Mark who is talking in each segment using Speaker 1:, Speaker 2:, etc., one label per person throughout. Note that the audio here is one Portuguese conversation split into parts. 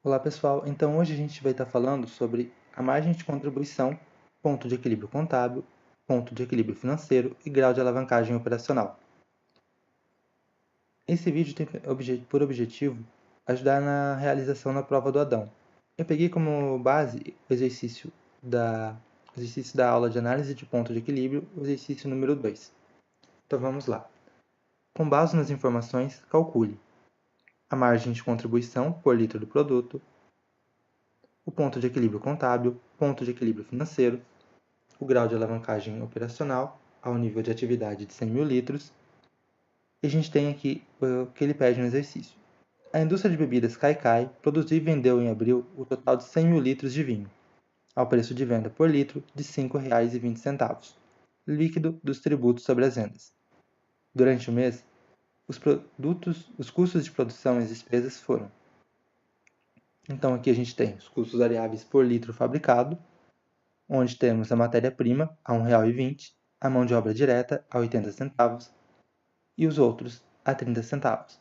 Speaker 1: Olá pessoal, então hoje a gente vai estar falando sobre a margem de contribuição, ponto de equilíbrio contábil, ponto de equilíbrio financeiro e grau de alavancagem operacional. Esse vídeo tem por objetivo ajudar na realização da prova do Adão. Eu peguei como base o exercício da aula de análise de ponto de equilíbrio, o exercício número 2. Então vamos lá. Com base nas informações, calcule a margem de contribuição por litro do produto, o ponto de equilíbrio contábil, ponto de equilíbrio financeiro, o grau de alavancagem operacional ao nível de atividade de 100 mil litros. E a gente tem aqui o que ele pede no exercício. A indústria de bebidas Caicai produziu e vendeu em abril o total de 100 mil litros de vinho, ao preço de venda por litro de R$ 5,20, líquido dos tributos sobre as vendas. Durante o mês, os custos de produção e as despesas foram. Então aqui a gente tem os custos variáveis por litro fabricado, onde temos a matéria-prima a R$ 1,20, a mão de obra direta a 80 centavos e os outros a 30 centavos.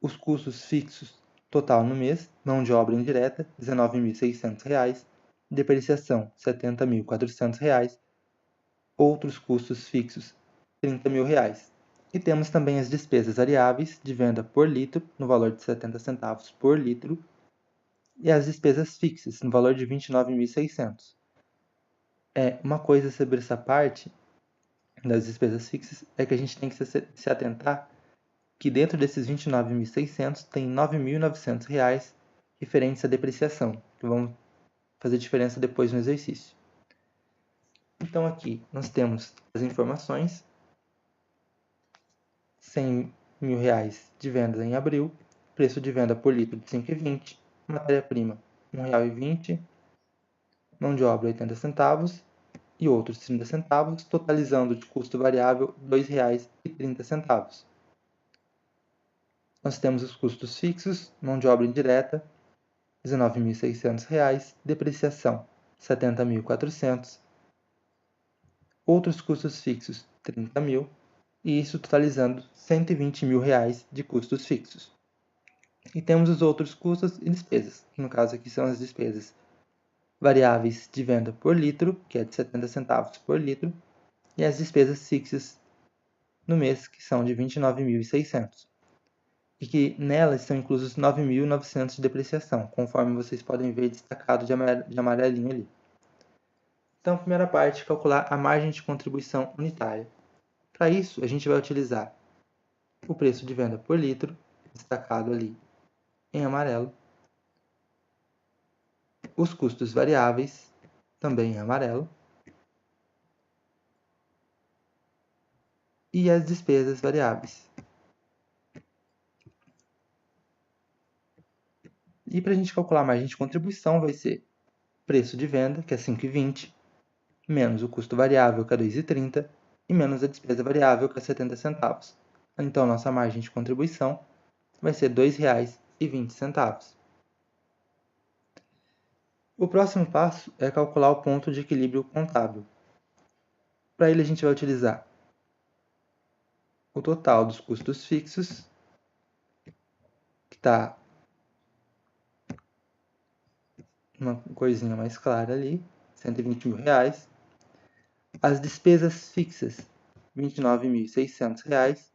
Speaker 1: Os custos fixos total no mês, mão de obra indireta R$ 19.600, depreciação R$ 70.400, outros custos fixos R$ 30.000. E temos também as despesas variáveis de venda por litro, no valor de 70 centavos por litro, e as despesas fixas, no valor de 29.600. Uma coisa sobre essa parte das despesas fixas é que a gente tem que se atentar que dentro desses 29.600 tem R$ 9.900 referentes à depreciação, que vão fazer diferença depois no exercício. Então aqui nós temos as informações: R$ 100.000 de venda em abril, preço de venda por litro de R$ 5,20, matéria-prima R$ 1,20, mão de obra 80 centavos e outros 30 centavos, totalizando de custo variável R$ 2,30. Nós temos os custos fixos, mão de obra indireta, R$ 19.600, depreciação, R$ 70.400, outros custos fixos, R$ 30.000, e isso totalizando R$ 120.000 de custos fixos. E temos os outros custos e despesas, que no caso aqui são as despesas variáveis de venda por litro, que é de 70 centavos por litro, e as despesas fixas no mês, que são de R$ 29.600. E que nelas são inclusos 9.900 de depreciação, conforme vocês podem ver destacado de amarelinho ali. Então, primeira parte, calcular a margem de contribuição unitária. Para isso, a gente vai utilizar o preço de venda por litro, destacado ali em amarelo, os custos variáveis, também em amarelo, e as despesas variáveis. E para a gente calcular a margem de contribuição, vai ser preço de venda, que é 5,20, menos o custo variável, que é 2,30, e menos a despesa variável, que é 70 centavos. Então, nossa margem de contribuição vai ser R$ 2,20. O próximo passo é calcular o ponto de equilíbrio contábil. Para ele, a gente vai utilizar o total dos custos fixos, que está uma corzinha mais clara ali, R$ 120.000. As despesas fixas, R$ 29.600.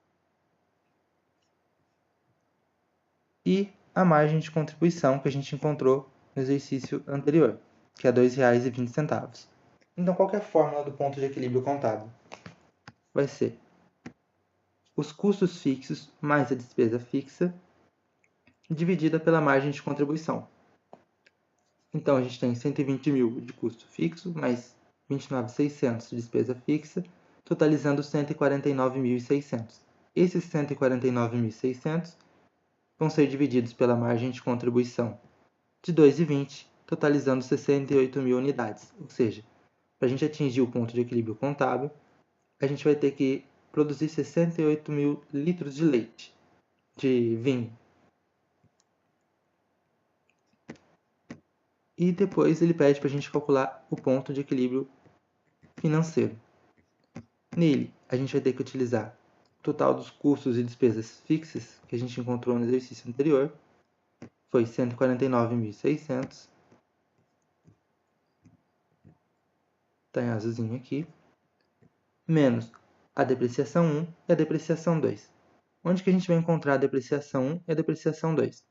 Speaker 1: E a margem de contribuição que a gente encontrou no exercício anterior, que é R$ 2,20. Então, qual que é a fórmula do ponto de equilíbrio contábil? Vai ser os custos fixos mais a despesa fixa dividida pela margem de contribuição. Então, a gente tem 120.000 de custo fixo, mais 29.600 de despesa fixa, totalizando 149.600. Esses 149.600 vão ser divididos pela margem de contribuição de 2,20, totalizando 68.000 unidades. Ou seja, para a gente atingir o ponto de equilíbrio contábil, a gente vai ter que produzir 68.000 litros de leite, de vinho. E depois ele pede para a gente calcular o ponto de equilíbrio financeiro. Nele, a gente vai ter que utilizar o total dos custos e despesas fixas que a gente encontrou no exercício anterior, foi 149.600. Está em azulzinho aqui. Menos a depreciação 1 e a depreciação 2. Onde que a gente vai encontrar a depreciação 1 e a depreciação 2?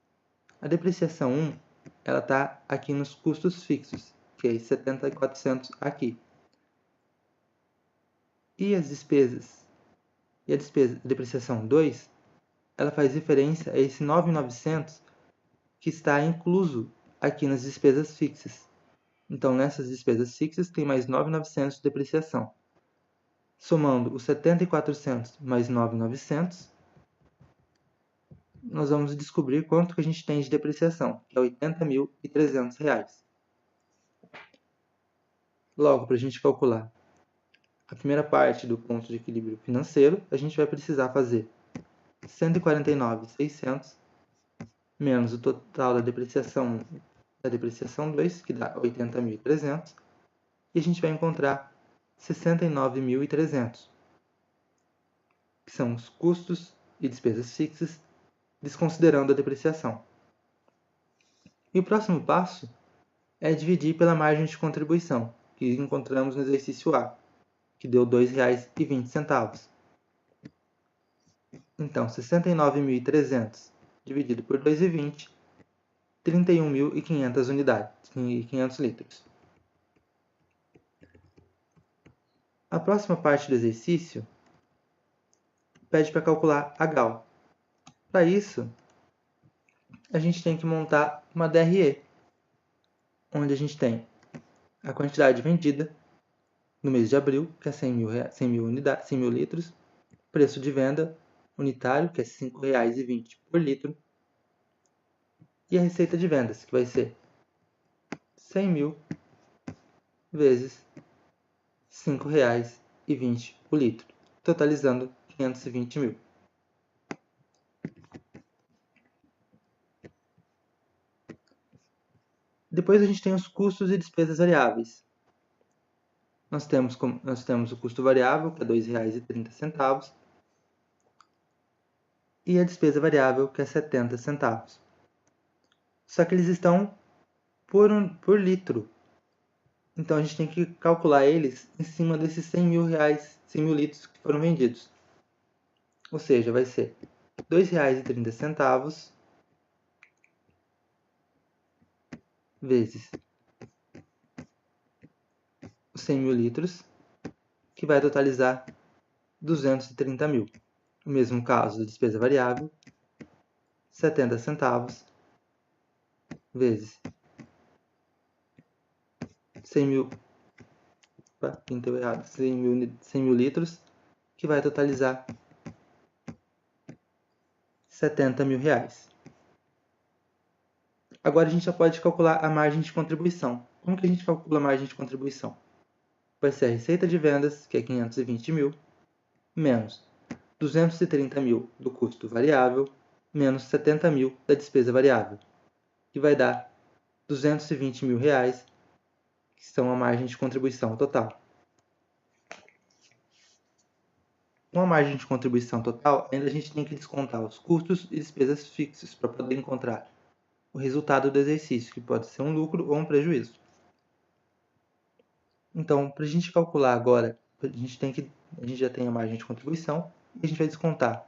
Speaker 1: A depreciação 1 ela está aqui nos custos fixos, que é 70.400 aqui. E as despesas? E a depreciação 2, ela faz referência a esse 9.900 que está incluso aqui nas despesas fixas. Então, nessas despesas fixas, tem mais 9.900 de depreciação. Somando os 7.400 mais 9.900, nós vamos descobrir quanto que a gente tem de depreciação, que é R$ 80.300. Logo, para a gente calcular a primeira parte do ponto de equilíbrio financeiro, a gente vai precisar fazer 149.600 menos o total da depreciação 2, que dá 80.300, e a gente vai encontrar 69.300, que são os custos e despesas fixas, desconsiderando a depreciação. E o próximo passo é dividir pela margem de contribuição, que encontramos no exercício A, que deu R$ 2,20. Então, 69.300 dividido por 2,20, 31.500 unidades, 500 litros. A próxima parte do exercício pede para calcular a GAL. Para isso, a gente tem que montar uma DRE, onde a gente tem a quantidade vendida no mês de abril, que é 100 mil litros, preço de venda unitário, que é R$ 5,20 por litro, e a receita de vendas, que vai ser 100 mil vezes R$ 5,20 por litro, totalizando 520 mil. Depois a gente tem os custos e despesas variáveis. Nós temos o custo variável, que é R$ 2,30, e a despesa variável, que é 70 centavos. Só que eles estão por litro. Então a gente tem que calcular eles em cima desses 100 mil litros que foram vendidos. Ou seja, vai ser R$ 2,30 vezes os 100 mil litros, que vai totalizar 230 mil. No mesmo caso da despesa variável, 70 centavos vezes 100 mil, 100 mil litros, que vai totalizar 70 mil reais. Agora a gente já pode calcular a margem de contribuição. Como que a gente calcula a margem de contribuição? Vai ser a receita de vendas, que é 520 mil, menos 230 mil do custo variável, menos 70 mil da despesa variável, que vai dar 220 mil reais, que são a margem de contribuição total. Com a margem de contribuição total, ainda a gente tem que descontar os custos e despesas fixos para poder encontrar o resultado do exercício, que pode ser um lucro ou um prejuízo. Então, para a gente calcular agora, a gente já tem a margem de contribuição e a gente vai descontar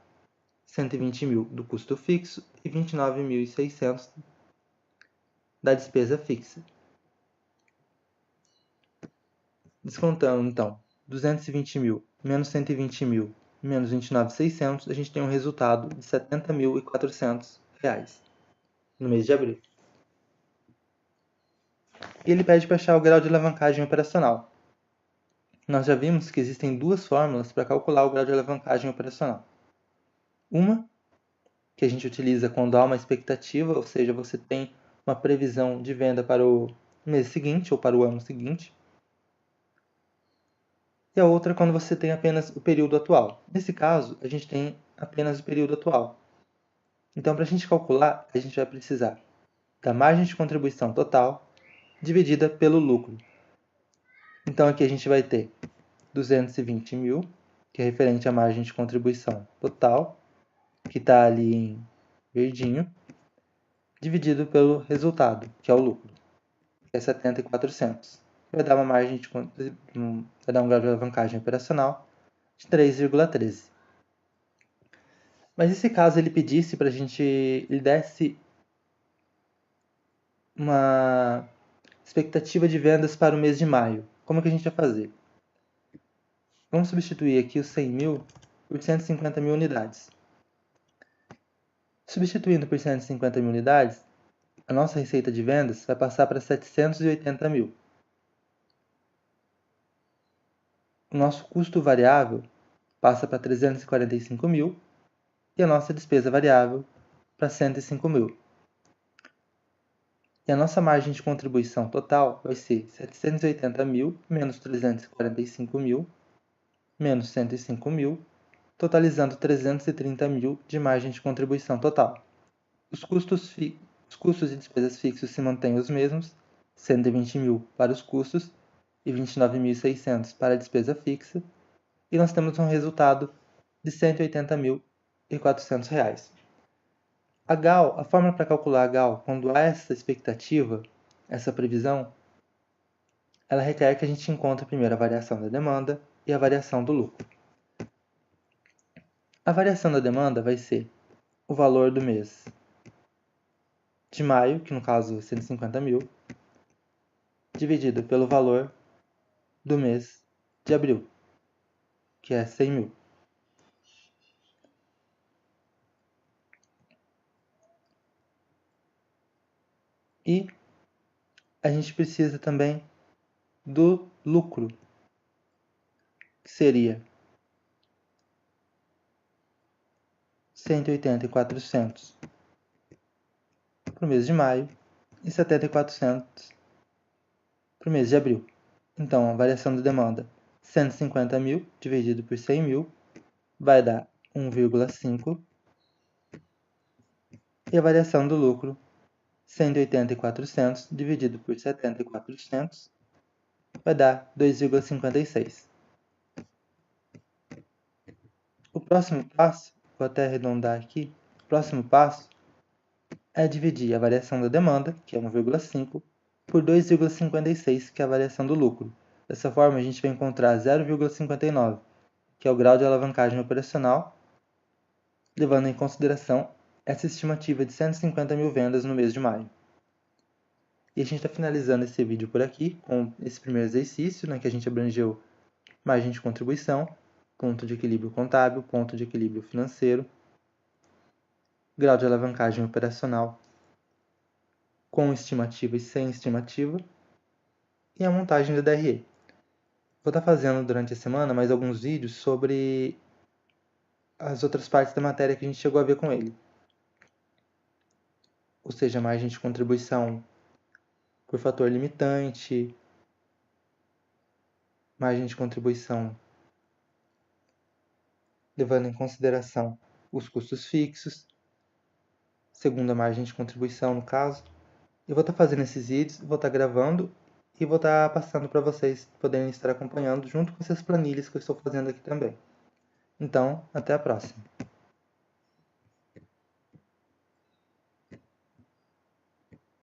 Speaker 1: 120 mil do custo fixo e 29.600 da despesa fixa. Descontando, então, 220 mil menos 120 mil menos 29.600, a gente tem um resultado de R$ 70.400 no mês de abril. E ele pede para achar o grau de alavancagem operacional. Nós já vimos que existem duas fórmulas para calcular o grau de alavancagem operacional. Uma, que a gente utiliza quando há uma expectativa, ou seja, você tem uma previsão de venda para o mês seguinte ou para o ano seguinte. E a outra quando você tem apenas o período atual. Nesse caso, a gente tem apenas o período atual. Então, para a gente calcular, a gente vai precisar da margem de contribuição total dividida pelo lucro. Então, aqui a gente vai ter 220 mil, que é referente à margem de contribuição total, que está ali em verdinho, dividido pelo resultado, que é o lucro, que é 70.400. Vai dar uma margem vai dar um grau de alavancagem operacional de 3,13. Mas e se caso ele pedisse para a gente, ele desse uma expectativa de vendas para o mês de maio? Como que a gente vai fazer? Vamos substituir aqui os 100 mil por 150 mil unidades. Substituindo por 150 mil unidades, a nossa receita de vendas vai passar para 780 mil. O nosso custo variável passa para 345 mil e a nossa despesa variável para 105 mil. E a nossa margem de contribuição total vai ser 780 mil menos 345 mil menos 105 mil, totalizando 330 mil de margem de contribuição total. Os custos e despesas fixos se mantêm os mesmos, 120 mil para os custos e 29.600 para a despesa fixa, e nós temos um resultado de R$ 180.400. A fórmula para calcular a GAL, quando há essa expectativa, essa previsão, ela requer que a gente encontre primeiro a variação da demanda e a variação do lucro. A variação da demanda vai ser o valor do mês de maio, que no caso é 150 mil, dividido pelo valor do mês de abril, que é 100 mil. E a gente precisa também do lucro, que seria 180.400 para o mês de maio e 70.400 para o mês de abril. Então, a variação da demanda, 150 mil dividido por 100 mil, vai dar 1,5. E a variação do lucro, 180.400 dividido por 70.400, vai dar 2,56. O próximo passo, vou até arredondar aqui, o próximo passo é dividir a variação da demanda, que é 1,5, por 2,56, que é a variação do lucro. Dessa forma, a gente vai encontrar 0,59, que é o grau de alavancagem operacional, levando em consideração essa estimativa de 150 mil vendas no mês de maio. E a gente está finalizando esse vídeo por aqui, com esse primeiro exercício, que a gente abrangeu margem de contribuição, ponto de equilíbrio contábil, ponto de equilíbrio financeiro, grau de alavancagem operacional, com estimativa e sem estimativa, e a montagem da DRE. Vou estar fazendo durante a semana mais alguns vídeos sobre as outras partes da matéria que a gente chegou a ver com ele. Ou seja, margem de contribuição por fator limitante, margem de contribuição levando em consideração os custos fixos, segunda margem de contribuição no caso. Eu vou estar fazendo esses vídeos, vou estar gravando e vou estar passando para vocês poderem estar acompanhando junto com essas planilhas que eu estou fazendo aqui também. Então, até a próxima!